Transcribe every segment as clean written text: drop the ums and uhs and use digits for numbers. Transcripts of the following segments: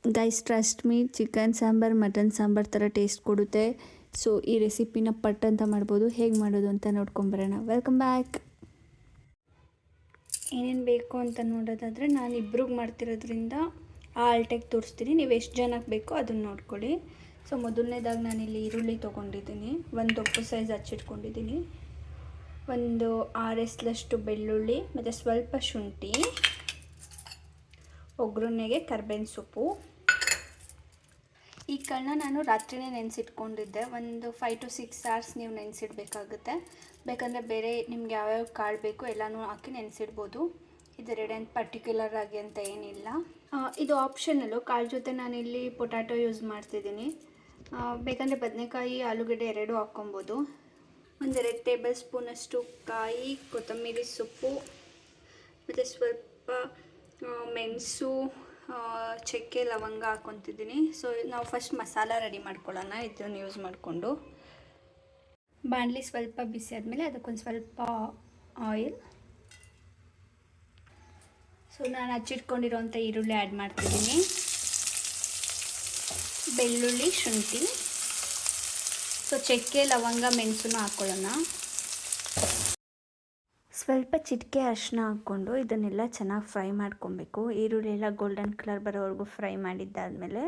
Guys trust me, chicken sambar mutton sambar ಥರ taste ಕೊಡುತ್ತೆ. So ಈ ರೆಸಿಪಿನ ಪಟ್ ಅಂತ ಮಾಡ್ಬೋದು. ಹೇಗೆ ಮಾಡೋದು ಅಂತ ನೋಡ್ಕೊಂಬರೋಣ. Welcome back. ಏನೇನು ಬೇಕು ಅಂತ ನೋಡೋದಾದರೆ, ನಾನು ಇಬ್ರಿಗೆ ಮಾಡ್ತಿರೋದ್ರಿಂದ ಆ ಅಳತೆಗೆ ತೋರಿಸ್ತೀನಿ. ನೀವು ಎಷ್ಟು ಜನಕ್ಕೆ ಬೇಕೋ ಅದನ್ನು ನೋಡ್ಕೊಳ್ಳಿ. ಸೊ ಮೊದಲನೇದಾಗಿ ನಾನಿಲ್ಲಿ ಈರುಳ್ಳಿ ತೊಗೊಂಡಿದ್ದೀನಿ, ಒಂದು ದೊಡ್ಡ ಸೈಜ್ ಹಚ್ಚಿಟ್ಕೊಂಡಿದ್ದೀನಿ, ಒಂದು 6 ಎಸಳಷ್ಟು ಬೆಳ್ಳುಳ್ಳಿ ಮತ್ತು ಸ್ವಲ್ಪ ಶುಂಠಿ, ಒಗ್ಗರಣೆಗೆ ಕರ್ಬೇವಿನ ಸೊಪ್ಪು. ಈ ಕಾಳನ್ನ ನಾನು ರಾತ್ರಿನೇ ನೆನೆಸಿಟ್ಕೊಂಡಿದ್ದೆ. ಒಂದು 5 to 6 hours ನೀವು ನೆನೆಸಿಡ್ಬೇಕಾಗುತ್ತೆ. ಬೇಕಂದರೆ ಬೇರೆ ನಿಮ್ಗೆ ಯಾವ್ಯಾವ ಕಾಳು ಬೇಕು ಎಲ್ಲನೂ ಹಾಕಿ ನೆನೆಸಿಡ್ಬೋದು. ಇದೆರಡು ಏನು ಪರ್ಟಿಕ್ಯುಲರ್ ಆಗಿ ಅಂತ ಏನಿಲ್ಲ. ಇದು ಆಪ್ಷನಲ್ಲು. ಕಾಳು ಜೊತೆ ನಾನಿಲ್ಲಿ ಪೊಟ್ಯಾಟೊ ಯೂಸ್ ಮಾಡ್ತಿದ್ದೀನಿ. ಬೇಕಂದರೆ ಬದನೆಕಾಯಿ ಆಲೂಗಡ್ಡೆ ಎರಡೂ ಹಾಕ್ಕೊಬೋದು. 1-2 ಟೇಬಲ್ ಸ್ಪೂನಷ್ಟು ಕಾಯಿ, ಕೊತ್ತಂಬರಿ ಸೊಪ್ಪು ಮತ್ತು ಸ್ವಲ್ಪ ಮೆಣಸು, ಚಕ್ಕೆ, ಲವಂಗ ಹಾಕ್ಕೊತಿದ್ದೀನಿ. ಸೊ ನಾವು ಫಸ್ಟ್ ಮಸಾಲ ರೆಡಿ ಮಾಡ್ಕೊಳ್ಳೋಣ ಇದನ್ನು ಯೂಸ್ ಮಾಡಿಕೊಂಡು. ಬಾಣಲಿ ಸ್ವಲ್ಪ ಬಿಸಿ ಆದಮೇಲೆ ಅದಕ್ಕೊಂದು ಸ್ವಲ್ಪ ಆಯಿಲ್. ಸೊ ನಾನು ಹಚ್ಚಿಟ್ಕೊಂಡಿರೋಂಥ ಈರುಳ್ಳಿ ಆ್ಯಡ್ ಮಾಡ್ತಿದ್ದೀನಿ, ಬೆಳ್ಳುಳ್ಳಿ, ಶುಂಠಿ, ಸೊ ಚಕ್ಕೆ, ಲವಂಗ, ಮೆಣಸನ್ನು ಹಾಕ್ಕೊಳ್ಳೋಣ. ಸ್ವಲ್ಪ ಚಿಟಿಕೆ ಅರಿಶಿನ ಹಾಕ್ಕೊಂಡು ಇದನ್ನೆಲ್ಲ ಚೆನ್ನಾಗಿ ಫ್ರೈ ಮಾಡ್ಕೊಬೇಕು. ಈರುಳ್ಳಿ ಎಲ್ಲ ಗೋಲ್ಡನ್ ಕಲರ್ ಬರೋವರೆಗೂ ಫ್ರೈ ಮಾಡಿದ್ದಾದಮೇಲೆ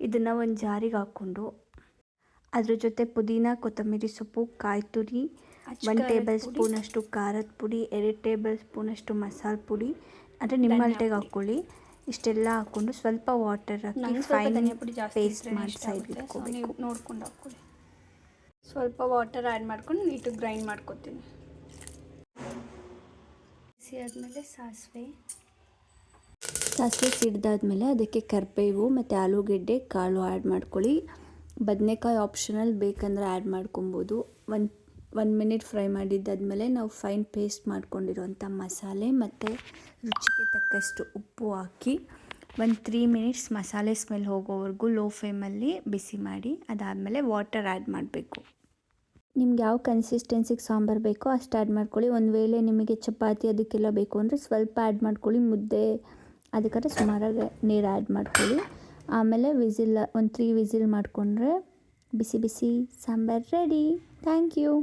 ಇದನ್ನು ಒಂದು ಜಾರಿಗೆ ಹಾಕ್ಕೊಂಡು ಅದ್ರ ಜೊತೆ ಪುದೀನ, ಕೊತ್ತಂಬರಿ ಸೊಪ್ಪು, ಕಾಯಿ ತುರಿ, 1 ಟೇಬಲ್ ಸ್ಪೂನಷ್ಟು ಖಾರದ ಪುಡಿ, 2 ಟೇಬಲ್ ಸ್ಪೂನಷ್ಟು ಮಸಾಲ ಪುಡಿ, ಅಂದರೆ ನಿಮ್ಮ ಅಳತೆಗೆ ಹಾಕ್ಕೊಳ್ಳಿ. ಇಷ್ಟೆಲ್ಲ ಹಾಕ್ಕೊಂಡು ಸ್ವಲ್ಪ ವಾಟರ್ ಹಾಕಿ ಫೈನ್ ಪೇಸ್ಟ್ ಮಾಡಿ ಸೈಡ್ ಇಟ್ಕೋಬೇಕು. ನೋಡ್ಕೊಂಡು ಹಾಕ್ಕೊಳ್ಳಿ. ಸ್ವಲ್ಪ ವಾಟರ್ ಆ್ಯಡ್ ಮಾಡ್ಕೊಂಡು ನೀಟಾಗಿ ಗ್ರೈಂಡ್ ಮಾಡ್ಕೊತೀನಿ. ಬಿಸಿ ಆದಮೇಲೆ ಸಾಸಿವೆ ಸಿಡ್ದಾದ್ಮೇಲೆ ಅದಕ್ಕೆ ಕರಿಬೇವು ಮತ್ತು ಆಲೂಗೆಡ್ಡೆ ಕಾಳು ಆ್ಯಡ್ ಮಾಡ್ಕೊಳ್ಳಿ. ಬದನೆಕಾಯಿ ಆಪ್ಷನಲ್, ಬೇಕಂದರೆ ಆ್ಯಡ್ ಮಾಡ್ಕೊಬೋದು. ಒಂದು ಮಿನಿಟ್ ಫ್ರೈ ಮಾಡಿದ್ದಾದಮೇಲೆ ನಾವು ಫೈನ್ ಪೇಸ್ಟ್ ಮಾಡ್ಕೊಂಡಿರೋಂಥ ಮಸಾಲೆ ಮತ್ತು ರುಚಿಗೆ ತಕ್ಕಷ್ಟು ಉಪ್ಪು ಹಾಕಿ ಒಂದು 3 minutes ಮಸಾಲೆ ಸ್ಮೆಲ್ ಹೋಗೋವರೆಗೂ ಲೋ ಫ್ಲೇಮಲ್ಲಿ ಬಿಸಿ ಮಾಡಿ ಅದಾದಮೇಲೆ ವಾಟರ್ ಆ್ಯಡ್ ಮಾಡಬೇಕು. ನಿಮ್ಗೆ ಯಾವ ಕನ್ಸಿಸ್ಟೆನ್ಸಿಗೆ ಸಾಂಬಾರು ಬೇಕೋ ಅಷ್ಟು ಆ್ಯಡ್ ಮಾಡ್ಕೊಳ್ಳಿ. ಒಂದು ವೇಳೆ ನಿಮಗೆ ಚಪಾತಿ ಅದಕ್ಕೆಲ್ಲ ಬೇಕು ಅಂದರೆ ಸ್ವಲ್ಪ ಆ್ಯಡ್ ಮಾಡ್ಕೊಳ್ಳಿ. ಮುದ್ದೆ ಅದಕ್ಕಾದ್ರೆ ಸುಮಾರಾಗಿ ನೀರು ಆ್ಯಡ್ ಮಾಡ್ಕೊಳ್ಳಿ. ಆಮೇಲೆ ಒಂದು 3 ವಿಸಿಲ್ ಮಾಡಿಕೊಂಡ್ರೆ ಬಿಸಿ ಬಿಸಿ ಸಾಂಬಾರು ರೆಡಿ. Thank you.